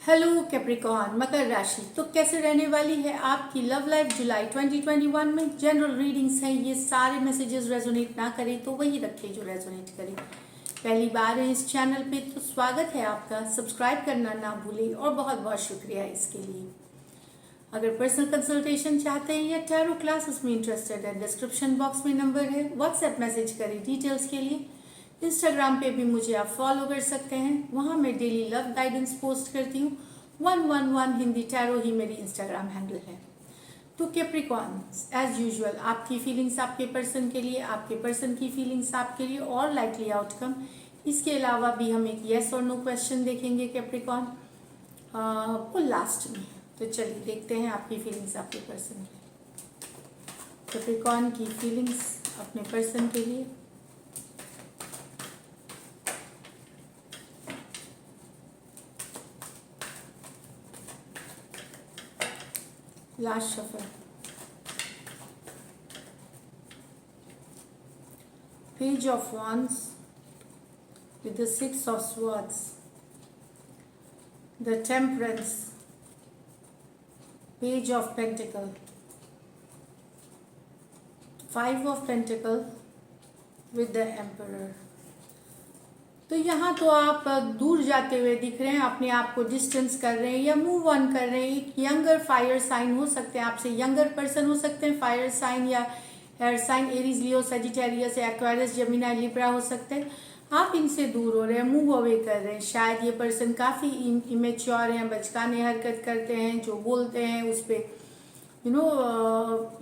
Hello Capricorn मकर राशि। तो कैसे रहने वाली है आपकी लव लाइफ जुलाई 2021 में। जनरल रीडिंग्स हैं, ये सारे मैसेजेस रेजोनेट ना करें तो वही रखें जो रेजोनेट करें। पहली बार है इस चैनल पे तो स्वागत है आपका, सब्सक्राइब करना ना भूलें और बहुत बहुत शुक्रिया इसके लिए। अगर पर्सनल कंसल्टेशन चाहते हैं या टैरो क्लासेस में इंटरेस्टेड है, डिस्क्रिप्शन बॉक्स में नंबर है, व्हाट्सएप मैसेज करें डिटेल्स के लिए। इंस्टाग्राम पे भी मुझे आप फॉलो कर सकते हैं, वहाँ मैं डेली लव गाइडेंस पोस्ट करती हूँ। 111 हिंदी टैरो ही मेरी इंस्टाग्राम हैंडल है। तो कैप्रिकॉर्न एज यूजुअल आपकी फीलिंग्स आपके पर्सन के लिए, आपके पर्सन की फीलिंग्स आपके लिए और लाइकली आउटकम। इसके अलावा भी हम एक येस और नो क्वेश्चन देखेंगे कैप्रिकॉर्न वो लास्ट में। तो चलिए देखते हैं आपकी फीलिंग्स आपके पर्सन के, कैप्रिकॉर्न की फीलिंग्स अपने पर्सन के लिए। Last shuffle, page of wands with the 6 of swords, the temperance, page of pentacle, 5 of pentacle with the emperor। तो यहाँ तो आप दूर जाते हुए दिख रहे हैं, अपने आप को डिस्टेंस कर रहे हैं या मूव ऑन कर रहे हैं। एक यंगर फायर साइन हो सकते हैं, आपसे यंगर पर्सन हो सकते हैं, फायर साइन या एयर साइन, एरीज, लियो, सजिटेरियस, एक्वारियस, जेमिनी, लिब्रा हो सकते हैं। आप इनसे दूर हो रहे हैं, मूव अवे कर रहे हैं। शायद ये पर्सन काफ़ी इमेच्योर हैं, बचकाने हरकत करते हैं, जो बोलते हैं उस पर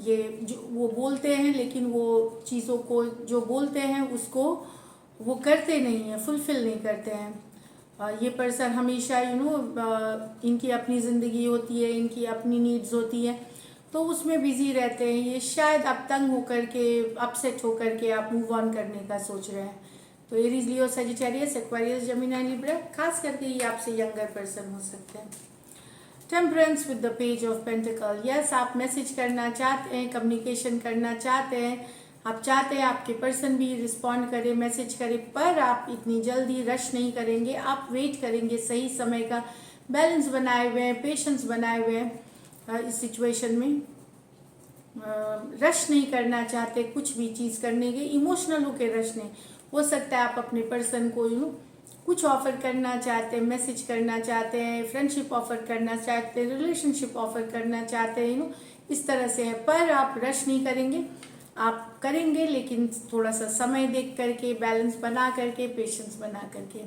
ये जो वो बोलते हैं लेकिन वो चीज़ों को जो बोलते हैं उसको वो करते नहीं हैं, फुलफिल नहीं करते हैं। ये पर्सन हमेशा इनकी अपनी ज़िंदगी होती है, इनकी अपनी नीड्स होती है, तो उसमें बिजी रहते हैं। ये शायद अब तंग होकर के, अपसेट होकर के आप मूव ऑन करने का सोच रहे हैं। तो एरीज, लियो, सजिटेरियस, एक्वारियस, जेमिनी, लिब्रा, खास करके ये आपसे यंगर पर्सन हो सकते हैं। Temperance with the page of pentacle, yes आप मैसेज करना चाहते हैं, कम्युनिकेशन करना चाहते हैं, आप चाहते हैं आपके पर्सन भी रिस्पॉन्ड करे, मैसेज करे, पर आप इतनी जल्दी रश नहीं करेंगे, आप वेट करेंगे सही समय का। बैलेंस बनाए हुए हैं, पेशेंस बनाए हुए हैं इस सिचुएशन में। रश नहीं करना चाहते कुछ भी चीज़ करने के, इमोशनल होकर रश नहीं। हो सकता है आप अपने पर्सन को कुछ ऑफर करना चाहते हैं, मैसेज करना चाहते हैं, फ्रेंडशिप ऑफर करना चाहते हैं, रिलेशनशिप ऑफर करना चाहते हैं, इस तरह से है। पर आप रश नहीं करेंगे, आप करेंगे लेकिन थोड़ा सा समय देख करके, बैलेंस बना करके, पेशेंस बना करके।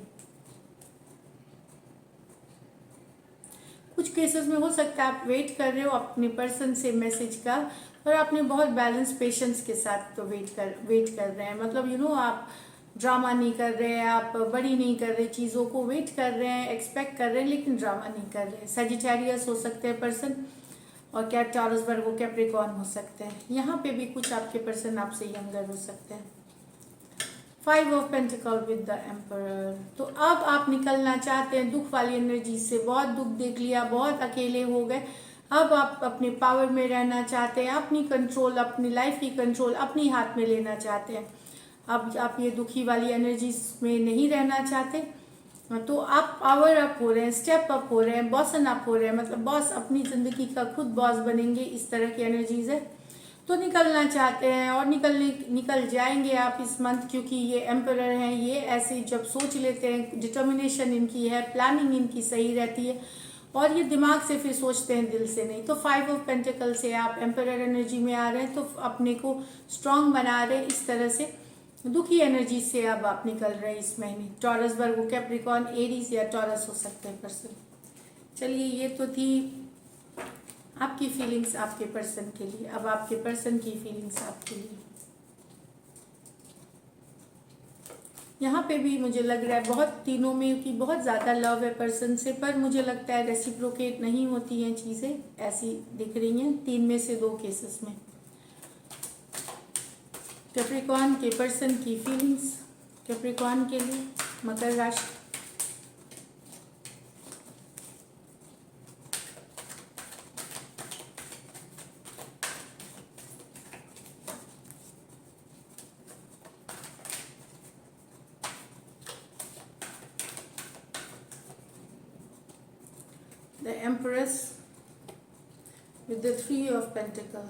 कुछ केसेस में हो सकता है आप वेट कर रहे हो अपने पर्सन से मैसेज का, और आपने बहुत बैलेंस पेशेंस के साथ तो वेट कर रहे हैं। मतलब आप ड्रामा नहीं कर रहे हैं, आप बड़ी नहीं कर रहे चीज़ों को, वेट कर रहे हैं, एक्सपेक्ट कर रहे हैं लेकिन ड्रामा नहीं कर रहे हैं। सजिटेरियस हो सकते हैं पर्सन, और क्या टॉरस, वर्गो, कैप्रिकॉर्न हो सकते हैं। यहाँ पे भी कुछ आपके पर्सन आपसे यंगर हो सकते हैं। 5 of pentacle with the emperor. तो अब आप निकलना चाहते हैं दुख वाली एनर्जी से, बहुत दुख देख लिया, बहुत अकेले हो गए। अब आप अपने पावर में रहना चाहते हैं, अपनी कंट्रोल, अपनी लाइफ की कंट्रोल अपनी हाथ में लेना चाहते हैं। अब आप ये दुखी वाली एनर्जी में नहीं रहना चाहते, तो आप पावर अप हो रहे हैं, स्टेप अप हो रहे हैं, बॉसन अप हो रहे हैं, मतलब बॉस, अपनी ज़िंदगी का खुद बॉस बनेंगे, इस तरह की एनर्जीज है। तो निकलना चाहते हैं और निकल जाएंगे आप इस मंथ, क्योंकि ये एम्परर हैं। ये ऐसे जब सोच लेते हैं, डिटर्मिनेशन इनकी है, प्लानिंग इनकी सही रहती है, और ये दिमाग से फिर सोचते हैं, दिल से नहीं। तो 5 ऑफ पेंटिकल से आप एम्परर एनर्जी में आ रहे हैं, तो अपने को स्ट्रांग बना रहे हैं। इस तरह से दुखी एनर्जी से अब आप निकल रहे हैं इस महीने। टॉरस, वर्गो, कैप्रिकॉर्न, एरीज या टॉरस हो सकते हैं पर्सन। चलिए ये तो थी आपकी फीलिंग्स आपके पर्सन के लिए। अब आपके पर्सन की फीलिंग्स आपके लिए। यहाँ पे भी मुझे लग रहा है बहुत, तीनों में कि बहुत ज़्यादा लव है पर्सन से, पर मुझे लगता है रेसिप्रोकेट नहीं होती हैं चीज़ें, ऐसी दिख रही हैं 3 में से 2 केसेस में। कैप्रिकॉर्न के पर्सन की फीलिंग्स कैप्रिकॉर्न के लिए, मकर राशि। the Empress with the Three of Pentacles,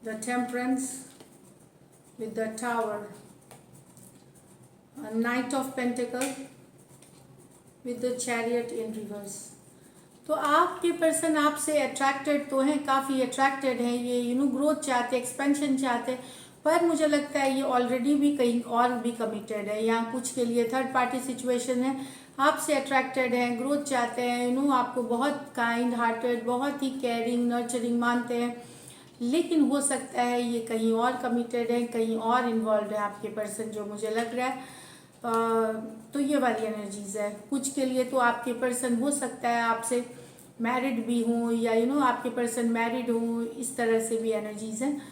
the Temperance with the Tower, a Knight of Pentacles with the Chariot in reverse. तो आपके पर्सन आपसे अट्रैक्टेड तो हैं, काफ़ी अट्रैक्टेड हैं, ये ग्रोथ चाहते, एक्सपेंशन चाहते, पर मुझे लगता है ये ऑलरेडी भी कहीं और भी कमिटेड है, यहाँ कुछ के लिए थर्ड पार्टी सिचुएशन है, आपसे अट्रैक्टेड हैं, ग्रोथ चाहते हैं, आपको बहुत काइंड हार्टेड, बहुत ही केयरिंग नर्चरिंग मानते हैं, लेकिन हो सकता है ये कहीं और कमिटेड है, कहीं और इन्वॉल्व है आपके पर्सन, जो मुझे लग रहा है। तो ये वाली एनर्जीज है। कुछ के लिए तो आपके पर्सन हो सकता है आपसे मैरिड भी हों, या आपके पर्सन मैरिड हों, इस तरह से भी एनर्जीज हैं।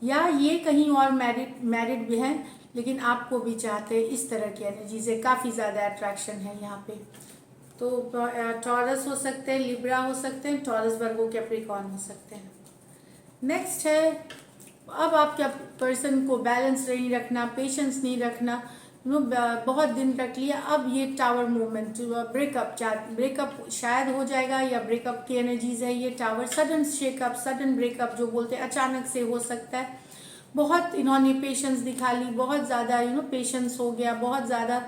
या ये कहीं और मैरिड भी हैं, लेकिन आपको भी चाहते हैं, इस तरह की एनर्जीज है, काफ़ी ज़्यादा अट्रैक्शन है यहाँ पे। तो टॉरस हो सकते हैं, लिब्रा हो सकते हैं, टॉरस वर्गो कैप्रिकॉर्न हो सकते हैं। नेक्स्ट है, अब आपके पर्सन को बैलेंस नहीं रखना, पेशेंस नहीं रखना, बहुत दिन रख लिया, अब ये टावर मूवमेंट, ब्रेकअप शायद हो जाएगा, या ब्रेकअप की एनर्जीज है ये tower, sudden shake up, sudden breakup जो बोलते हैं, अचानक से हो सकता है। बहुत इन्होंने पेशेंस दिखा ली, बहुत ज़्यादा पेशेंस हो गया, बहुत ज़्यादा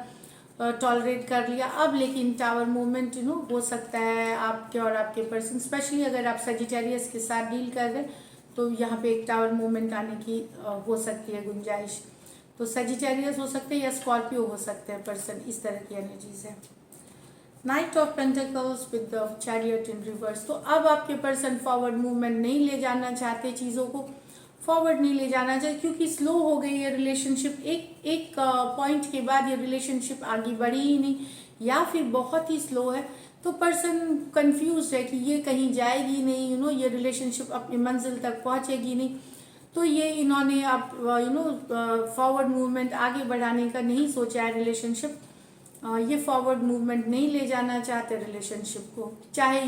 टॉलरेट कर लिया, अब लेकिन टावर मूवमेंट हो सकता है आपके और आपके पर्सन, स्पेशली अगर आप सजिटेरियस के साथ डील कर रहे हैं तो यहाँ पे एक टावर मूवमेंट आने की हो सकती है गुंजाइश। तो सजिटेरियस हो सकते हैं या स्कॉर्पियो हो सकते हैं पर्सन, इस तरह की एनर्जीज है। Night of pentacles with the chariot in reverse. तो अब आपके पर्सन फॉरवर्ड मूवमेंट नहीं ले जाना चाहते, चीज़ों को फॉरवर्ड नहीं ले जाना चाहिए, क्योंकि स्लो हो गई है रिलेशनशिप, एक पॉइंट के बाद ये रिलेशनशिप आगे बढ़ी ही नहीं, या फिर बहुत ही स्लो है। तो पर्सन कंफ्यूज है कि ये कहीं जाएगी नहीं, ये रिलेशनशिप अपनी मंजिल तक पहुंचेगी नहीं। तो ये इन्होंने अब फॉरवर्ड मूवमेंट आगे बढ़ाने का नहीं सोचा है रिलेशनशिप, ये फॉरवर्ड मूवमेंट नहीं ले जाना चाहते रिलेशनशिप को, चाहे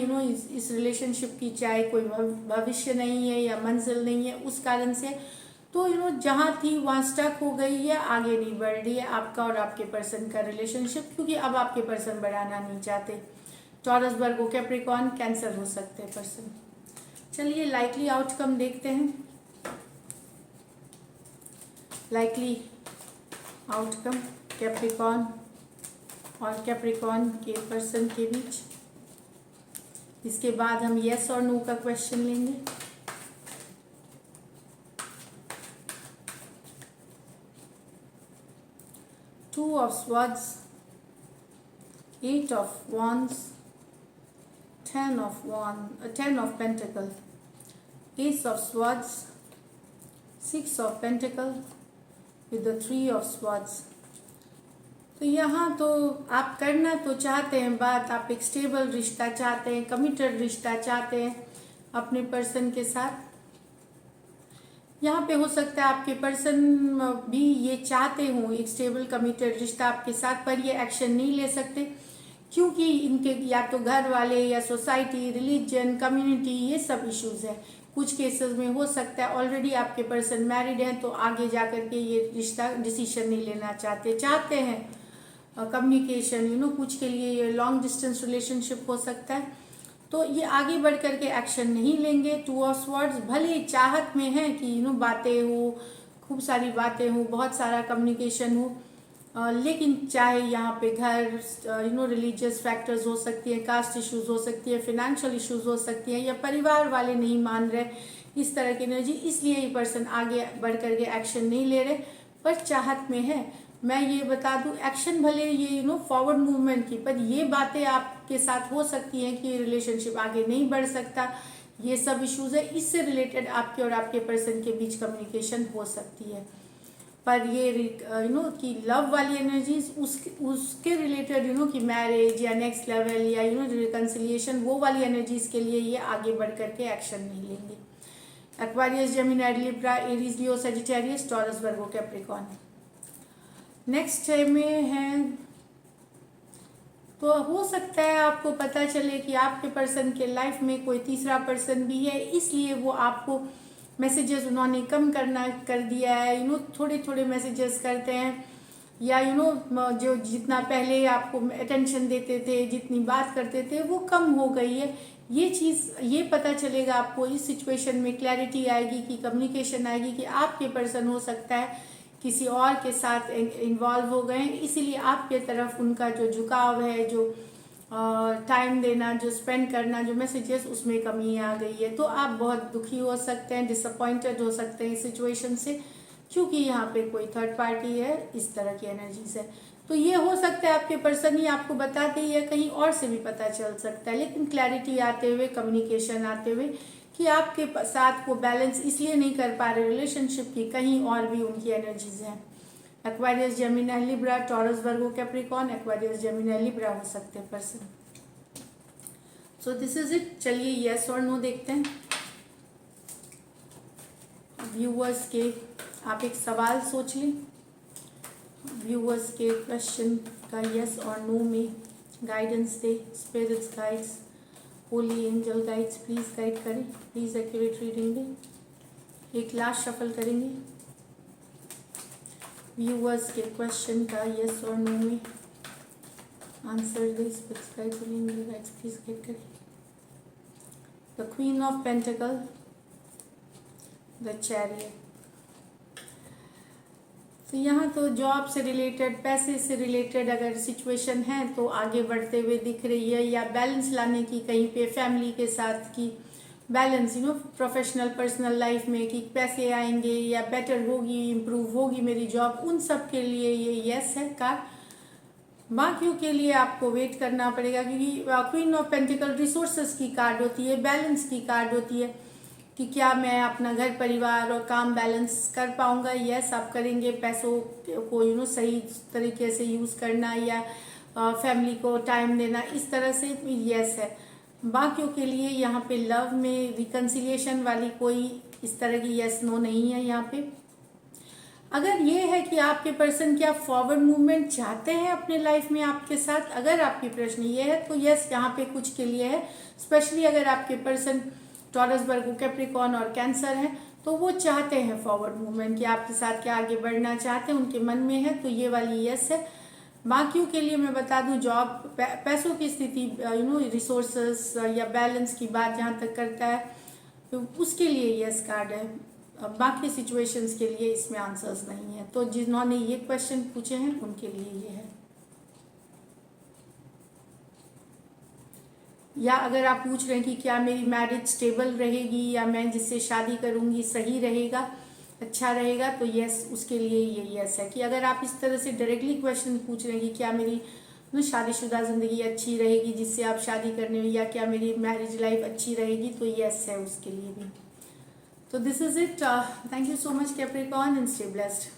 इस रिलेशनशिप की चाहे कोई भविष्य नहीं है या मंजिल नहीं है उस कारण से। तो जहाँ थी वहाँ स्टक हो गई है, आगे नहीं बढ़ रही है आपका और आपके पर्सन का रिलेशनशिप, क्योंकि अब आपके पर्सन बढ़ाना नहीं चाहते। टॉरस, वर्गो, कैप्रिकॉर्न, कैंसर हो सकते हैं पर्सन। चलिए लाइकली आउटकम देखते हैं। लाइकली आउटकम कैप्रिकॉर्न और कैप्रिकॉर्न के पर्सन के बीच, इसके बाद हम यस और नो का क्वेश्चन लेंगे। Two of swords, eight of wands, ten of pentacle, ace of swords, six of pentacle with the three of swords. तो यहाँ तो आप करना तो चाहते हैं बात, आप एक स्टेबल रिश्ता चाहते हैं, कमिटेड रिश्ता चाहते हैं अपने पर्सन के साथ। यहाँ पे हो सकता है आपके पर्सन भी ये चाहते हों एक स्टेबल कमिटेड रिश्ता आपके साथ, पर ये एक्शन नहीं ले सकते, क्योंकि इनके या तो घर वाले या सोसाइटी, रिलीजन, कम्युनिटी, ये सब इश्यूज हैं। कुछ केसेस में हो सकता है ऑलरेडी आपके पर्सन मैरिड हैं, तो आगे जा कर के ये रिश्ता डिसीजन नहीं लेना चाहते हैं कम्युनिकेशन, कुछ के लिए ये लॉन्ग डिस्टेंस रिलेशनशिप हो सकता है, तो ये आगे बढ़ करके एक्शन नहीं लेंगे। टू ऑफ स्वॉर्ड्स, भले चाहत में है कि बातें हो, खूब सारी बातें हो, बहुत सारा कम्युनिकेशन हो, लेकिन चाहे यहाँ पे घर, रिलीजियस फैक्टर्स हो सकती है, कास्ट इश्यूज हो सकती है, फिनेंशियल इश्यूज हो सकती है, या परिवार वाले नहीं मान रहे, इस तरह की एनर्जी, इसलिए ये पर्सन आगे बढ़ करके एक्शन नहीं ले रहे, पर चाहत में है। मैं ये बता दूं, एक्शन भले ये फॉरवर्ड मूवमेंट की, पर ये बातें आपके साथ हो सकती हैं कि रिलेशनशिप आगे नहीं बढ़ सकता, ये सब इश्यूज है, इससे रिलेटेड आपके और आपके पर्सन के बीच कम्युनिकेशन हो सकती है। पर ये कि लव वाली एनर्जीज उसके रिलेटेड कि मैरिज या नेक्स्ट लेवल या रिकन्सिलिएशन, वो वाली एनर्जीज के लिए ये आगे बढ़ करके एक्शन नहीं लेंगे। एक्वारियस, जेमिनी, लिब्रा, एरीज, लियो, सजिटेरियस, टॉरस, वर्गो, कैप्रिकॉर्न। नेक्स्ट में है, तो हो सकता है आपको पता चले कि आपके पर्सन के लाइफ में कोई तीसरा पर्सन भी है, इसलिए वो आपको मैसेजेस उन्होंने कम कर दिया है, थोड़े थोड़े मैसेजेस करते हैं, या जो जितना पहले आपको अटेंशन देते थे, जितनी बात करते थे, वो कम हो गई है। ये चीज़ ये पता चलेगा आपको, इस सिचुएशन में क्लैरिटी आएगी कि कम्युनिकेशन आएगी कि आपके पर्सन हो सकता है किसी और के साथ इन्वॉल्व हो गए, इसीलिए आपके तरफ उनका जो झुकाव है, जो टाइम देना, जो स्पेंड करना, जो मैसेजेस, उसमें कमी आ गई है। तो आप बहुत दुखी हो सकते हैं, डिसअपॉइंटेड हो सकते हैं इस सिचुएशन से, क्योंकि यहाँ पे कोई थर्ड पार्टी है, इस तरह की एनर्जीज है। तो ये हो सकता है आपके पर्सन ही आपको बताते ही, या कहीं और से भी पता चल सकता है, लेकिन क्लैरिटी आते हुए, कम्युनिकेशन आते हुए कि आपके साथ वो बैलेंस इसलिए नहीं कर पा रहे रिलेशनशिप की, कहीं और भी उनकी एनर्जीज हैं। एक्वारियस, जेमिनी, लिब्रा, टॉरस, वर्गो, कैप्रिकॉर्न, एक्वारियस, जेमिनी, लिब्रा हो सकते हैं person. So this is it. चलिए यस और नो देखते हैं। व्यूअर्स के आप एक सवाल सोच लें, व्यूअर्स के क्वेश्चन का यस और नो में गाइडेंस दे। Spirits, guides, holy angel guides please guide करें, प्लीज एक्यूरेट रीडिंग दें। एक लास्ट शफल करेंगे व्यूअर्स के क्वेश्चन का यस और नो में आंसर दे। Spirits, guides, holy angel guides please guide करें। The queen of pentacle, the chariot. तो यहाँ तो जॉब से रिलेटेड, पैसे से रिलेटेड अगर सिचुएशन है तो आगे बढ़ते हुए दिख रही है, या बैलेंस लाने की कहीं पे फैमिली के साथ की बैलेंस, प्रोफेशनल पर्सनल लाइफ में कि पैसे आएंगे या बेटर होगी, इम्प्रूव होगी मेरी जॉब, उन सब के लिए ये यस है कार्ड। बाकियों के लिए आपको वेट करना पड़ेगा, क्योंकि क्वीन ऑफ पेंटिकल रिसोर्सेस की कार्ड होती है, बैलेंस की कार्ड होती है कि क्या मैं अपना घर परिवार और काम बैलेंस कर पाऊंगा। यस आप करेंगे, पैसों को सही तरीके से यूज़ करना, या फैमिली को टाइम देना, इस तरह से यस है। बाकियों के लिए यहाँ पे लव में रिकन्सिलिएशन वाली कोई इस तरह की यस नो नहीं है यहाँ पे। अगर ये है कि आपके पर्सन क्या फॉरवर्ड मूवमेंट चाहते हैं अपने लाइफ में आपके साथ, अगर आपकी प्रश्न ये है तो यस यहाँ पे कुछ के लिए है। स्पेशली अगर आपके पर्सन टॉरस, वर्गो, कैप्रिकॉर्न और कैंसर है, तो वो चाहते हैं फॉरवर्ड मूवमेंट कि आपके साथ क्या आगे बढ़ना चाहते हैं, उनके मन में है, तो ये वाली यस है। बाकियों के लिए मैं बता दूं, जॉब, पैसों की स्थिति, रिसोर्सेस या बैलेंस की बात जहाँ तक करता है, तो उसके लिए यस कार्ड है। बाकी सिचुएशंस के लिए इसमें आंसर्स नहीं है। तो जिन्होंने ये क्वेश्चन पूछे हैं उनके लिए ये है। या अगर आप पूछ रहे हैं कि क्या मेरी मैरिज स्टेबल रहेगी, या मैं जिससे शादी करूंगी सही रहेगा, अच्छा रहेगा, तो यस उसके लिए ये यस है। कि अगर आप इस तरह से डायरेक्टली क्वेश्चन पूछ रहे हैं कि क्या मेरी शादीशुदा ज़िंदगी अच्छी रहेगी जिससे आप शादी करने में, या क्या मेरी मैरिज लाइफ अच्छी रहेगी, तो यस है उसके लिए भी। तो this is it. Thank you so much Capricorn and stay blessed.